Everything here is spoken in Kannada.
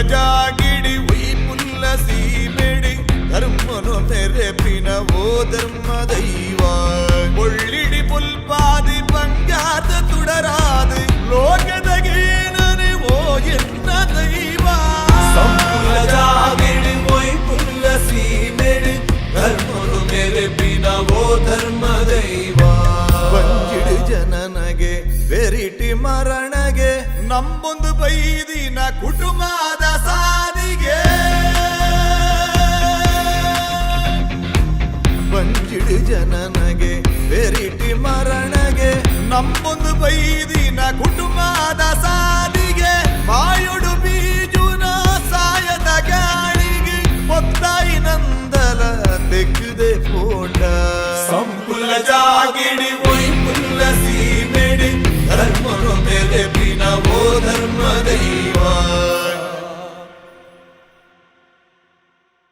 ಜಾಗಿಡಿ ಉಯ್ ಪುಲ್ಲ ಸೀಮೆಡಿ ಧರ್ಮನು ನೆರೆಪಿನ ಓ ಧರ್ಮ ದೈವ ಒಳ್ಳಿಡಿ ಪುಲ್ಪಾದಿ ಪಂಜಾತ ತುಡರಾದು ಲೋಕದಗೇನನೆ ಓ ಎನ್ನ ದೈವ ಸಂಪುಲ ಜಾಗಿಡಿ ಉಯ್ ಪುಲ್ಲ ಸೀಮೆಡಿ ಧರ್ಮನು ನೆರೆಪಿನ ಓ ಧರ್ಮ ದೈವ ಪಂಜಿಡು ಜನನಗೆ ಬೆರಿಟಿ ಮರಣಗೆ ನಮ್ಮೊಂದು ಬೈದಿನ ಕುಟುಂಬದ ಸಾರಿಗೆ ಪಂಜಿಡು ಜನನಗೆ ಬೆರಿಟಿ ಮರಣಗೆ ನಮ್ಮೊಂದು ಬೈದಿನ ಕುಟುಂಬದ ಸಾರಿಗೆ ಬಾಯೊಡು ಬೀಜುನ ಸಾಯದ ಗಾಳಿಗೆ ಮೊತ್ತಾಯಿ ನಂದಲ ತೆಗೆದೆ ಪೋಟ ಸಂಪುಲ ಜಾಗಿಡಿ